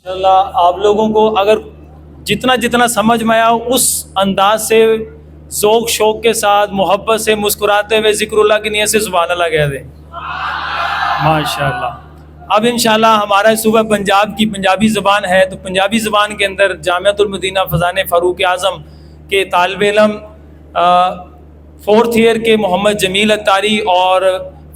अल्लाह आप लोगों को अगर जितना जितना समझ में आया उस अंदाज से ज़ौक़ शौक़ के साथ मोहब्बत से मुस्कुराते हुए ज़िक्रुल्लाह की नियत से सुभान अल्लाह कह दे। माशाअल्लाह। अब इंशाअल्लाह हमारा सूबा पंजाब की पंजाबी ज़बान है, तो पंजाबी ज़बान के अंदर जामिअतुल मदीना फ़ज़ान फ़ारूक आज़म के तालिब इल्म 4th ईयर के मोहम्मद जमील अत्तारी और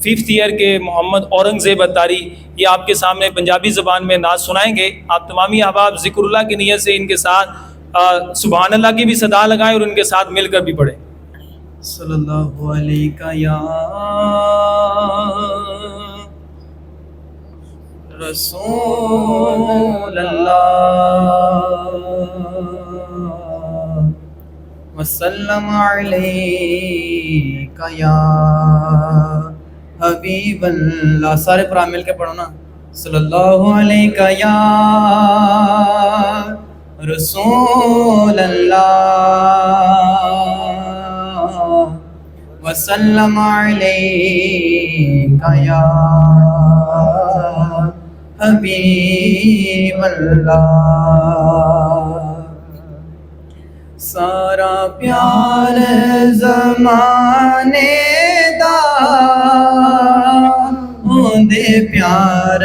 5th ईयर के मोहम्मद औरंगज़ेब अत्तारी ये आपके सामने पंजाबी ज़बान में नात सुनाएंगे। आप तमामी अहबाब ज़िक्रुल्लाह की नियत से इनके साथ सुभान अल्लाह की भी सदा लगाएं और उनके साथ मिलकर भी पढ़ें। सल्लल्लाहु अलैका या रसूल अल्लाह वसल्लम अलैका या हबीब अल्लाह। सारे प्रा मिल के पढ़ो ना। सल्लल्लाहु अलैका या रसूल अल्लाह वसल्लम अलैका या हबीब अल्लाह। सारा प्यार ज़माने दा होंदे प्यार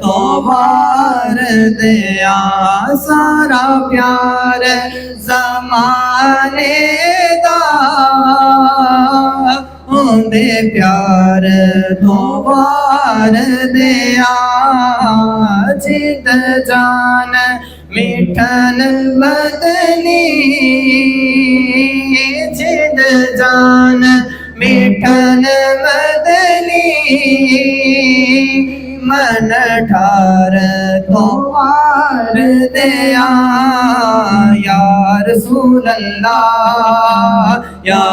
तो वार दिया। सारा प्यार ज़माने दा होंदे प्यार तो वार दिया। जिद जान मिठन मदनी जिद जान मिठन मदनी मन ठार तो वार दिया। या रसूल अल्लाह या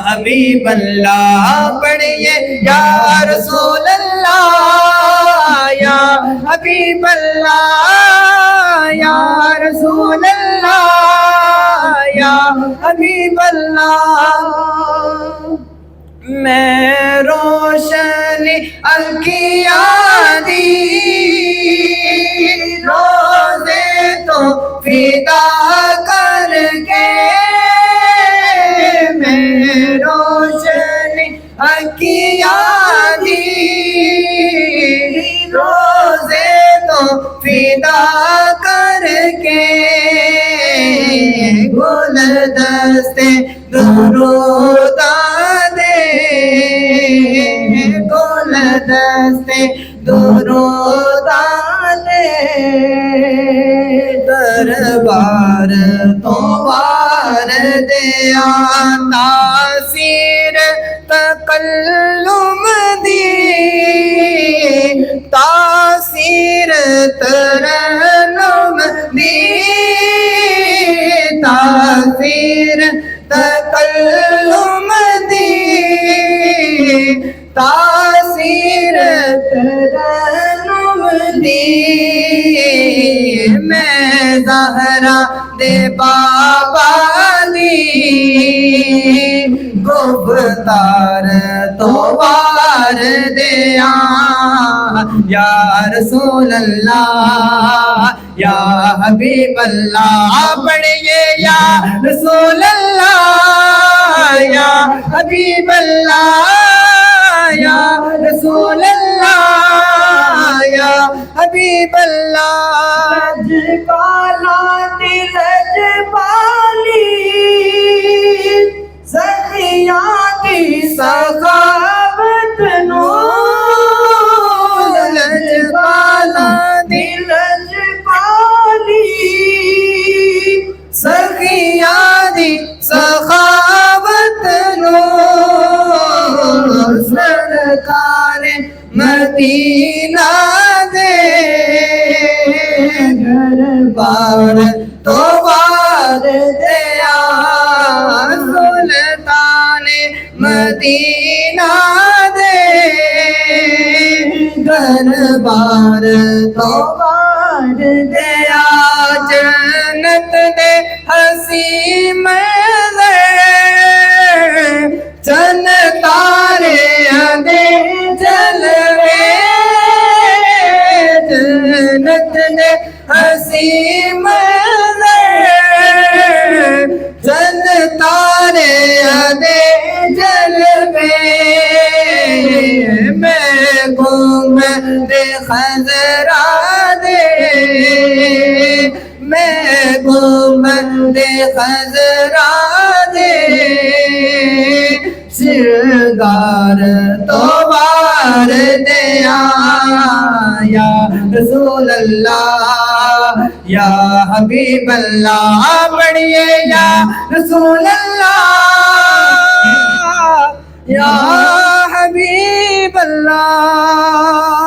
हबीब अल्लाह पढ़िए। या रसूल अल्लाह या हबीब अल्लाह या रसूल अल्लाह या हबीब अल्लाह। मैं रोशनी अलकिया दी रोज़े तो फिदा करके। मैं रोशनी अलकिया दी रोज़े तो फिदा करके। गुलदस्ते दुरूदा गुलदस्ते दुरूदा दे दरबार तो वार दिया। तासीर तकल्लुम दी तासीर तरन्नुम दी तासीर तकल्लुम दी तासीर तरन्नुम दी। मैं ज़हरा दे बाबा दी गुफ्तार तो वार दिया। या रसूल अल्लाह या हबीब अल्लाह पढ़िए। या रसूल अल्लाह या हबीब अल्लाह या रसूल अल्लाह या हबीब अल्लाह। लजपाला लजपाली सखिया की सखावत नो। लजपाला लजपाली सखिया दी सखावत नो। सरकार मदीना दे घर बार तो वार दिया। सुल्तान मदीना दे घर बार तो वार दिया। जन्नत दे हसी में चन तारे दे जलवे जन्नत दे हसी हसी मंज़र चंद तारे अदे जलवे मैं गुंबद खज़रा दे मैं गुंबद खज़रा दे सिरगार तो बार दया या रसूल अल्लाह या हबीब अल्लाह पढ़िए या रसूल अल्लाह या हबीब अल्लाह।